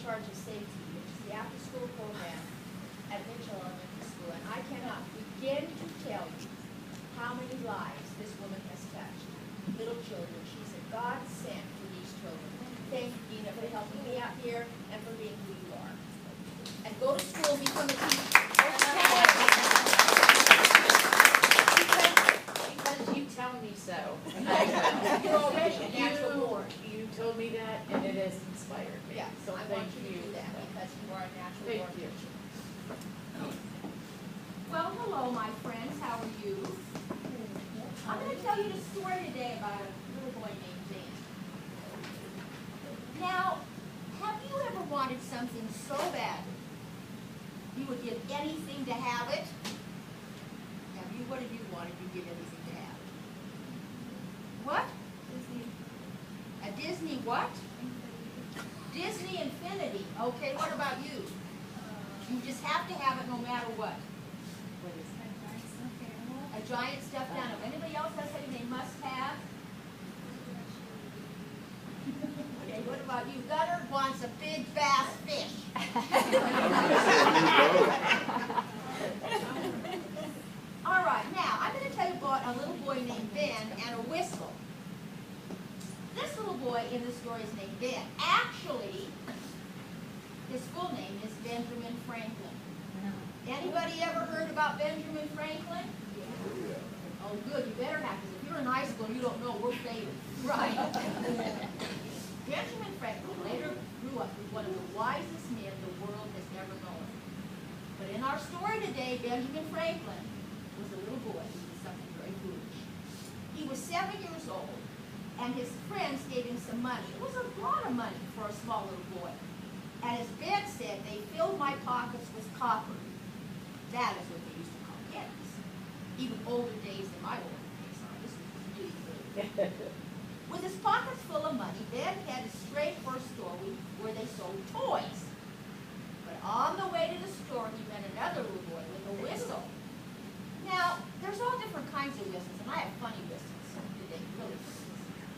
charge of safety, which is the after-school program at Mitchell Elementary School, and I cannot begin to tell you how many lives this woman has touched. Little children. She's a godsend to these children. Thank you, Dina, for helping me out here and for being who you are. And go to school and become a teacher. Because you tell me so. You're already a natural born. You told me that, and it has inspired me. Yeah, So I thank want you to do that because you are a natural Thank born you. teacher. Well, hello, my friends. How are you? I'm going to tell you the story today about a little boy named Dan. Now, have you ever wanted something so bad you would give anything to have it? What have you wanted? You give anything to have it. What? Disney. A Disney what? Disney Infinity. Okay, what about you? You just have to have it no matter what. What is that? A giant stuffed animal. Anybody else has something they must have? Okay, what about you? Gunnar wants a big bass fish. All right, now I'm going to tell you about a little boy named Ben and a whistle. This little boy in the story is named Ben. Actually, his full name is Benjamin Franklin. Anybody ever heard about Benjamin Franklin? Oh, good, you better have, because if you're in high school and you don't know, we're famous. Right. Benjamin Franklin later grew up as one of the wisest men the world has ever known. But in our story today, Benjamin Franklin was a little boy who did something very foolish. He was 7 years old, and his friends gave him some money. It was a lot of money for a small little boy. And as Ben said, they filled my pockets with copper. That is what they used to call pennies. Even older days than my older days are. This was really good. With his pockets full of money, Ben headed straight for a store where they sold toys. But on the way to the store, he met another little boy with a whistle. Now, there's all different kinds of whistles, and I have funny whistles today, really funny whistles.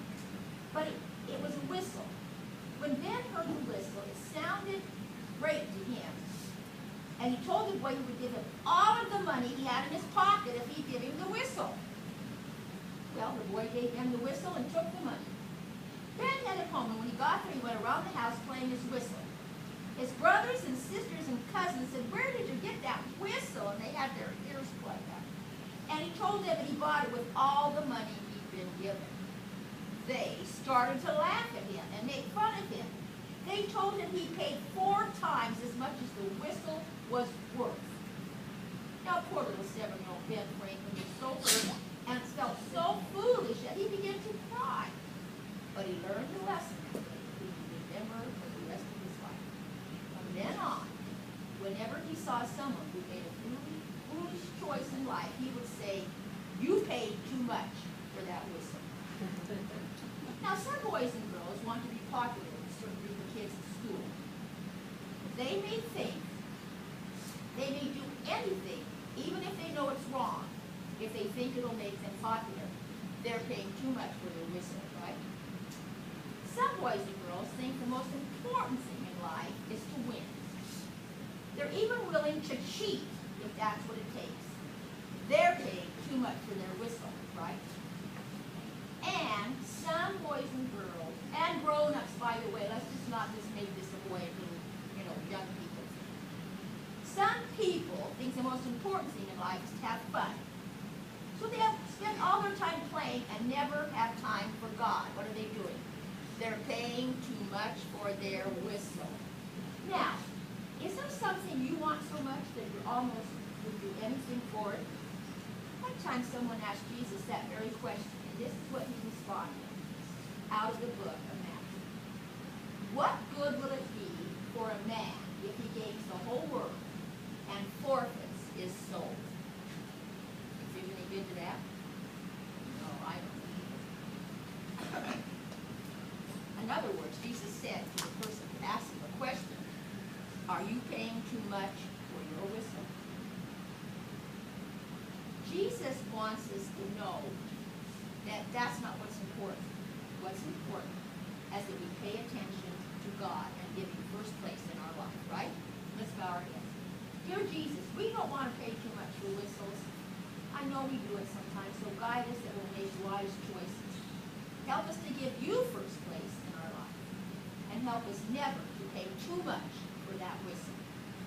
But it was a whistle. When Ben heard the whistle, it sounded great to him. And he told the boy he would give him all of the money he had in his pocket if he'd give him the whistle. Well, the boy gave him the whistle and took the money. Ben headed home, and when he got there, he went around the house playing his whistle. His brothers and sisters and cousins said, "Where did you get that whistle?" And they had their ears plugged out. And he told them that he bought it with all the money he'd been given. They started to laugh at him and make fun of him. They told him he paid 4 times as much as the whistle was worth. Now, poor little 7-year-old Ben Franklin was so hurt and felt so foolish that he began to cry. But he learned the lesson that day he would remember for the rest of his life. From then on, whenever he saw someone who made a foolish choice in life, he would say, "You paid too much for that whistle." Now, some boys and girls want to be popular with certain group of kids at school. They may think, they may do anything, even if they know it's wrong, if they think it'll make them popular. They're paying too much for their whistle, right? Some boys and girls think the most important thing in life is to win. They're even willing to cheat if that's what it takes. They're paying too much for their whistle, right? And some boys and girls, and grown-ups, by the way, let's just not just make this a boy and little, young people thing. Some people think the most important thing in life is to have fun. So they spend all their time playing and never have time for God. What are they doing? They're paying too much for their whistle. Now, is there something you want so much that you almost would do anything for it? One time someone asked Jesus that very question, and this is what he responded out of the book of Matthew. What good will it be for a man if he gains the whole world and forfeits his soul? Is there any good to that? No, I don't think so. In other words, Jesus said to the person who asked him a question, "Are you paying too much for your whistle?" Jesus wants us to know that that's not what's important. What's important is that we pay attention to God and give him first place in our life, right? Let's bow our heads. Dear Jesus, we don't want to pay too much for whistles. I know we do it sometimes, so guide us that we'll make wise choices. Help us to give you first place in our life. And help us never to pay too much for that whistle.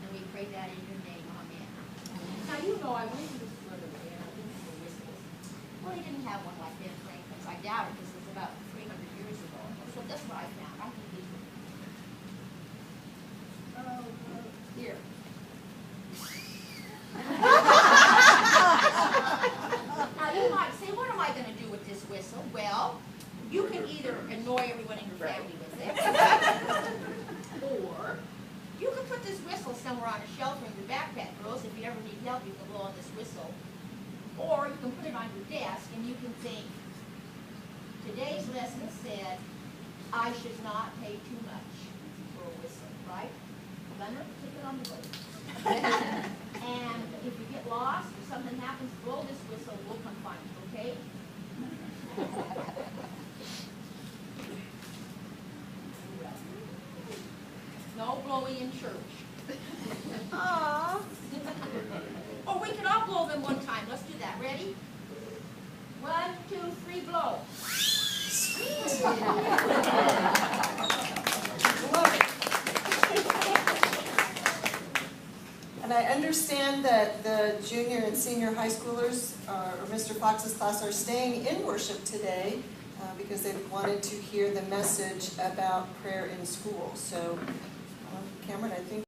And we pray that in your name. Amen. Now, you know, I went to the store the other day and I looked for whistles. Well, he didn't have one like Ben Franklin's. I doubt it. This was about 300 years ago. So that's what I found. I think these were. Here. Now, you might say, what am I going to do with this whistle? Well, you can either annoy everyone in your family with it, or you can put this whistle somewhere on a shelf in your backpack, girls. If you ever need help, you can blow on this whistle. Or you can put it on your desk and you can think, today's lesson said, I should not pay too much for a whistle, right? Leonard, take it on the boat. And if you get lost or something happens, blow this whistle, we'll come find you, okay? No blowing in church. Aww. Or we can all blow them one time. Let's do that. Ready? 1, 2, 3, blow. Love it. And I understand that the junior and senior high schoolers, or Mr. Fox's class, are staying in worship today because they wanted to hear the message about prayer in school. So, Cameron, I think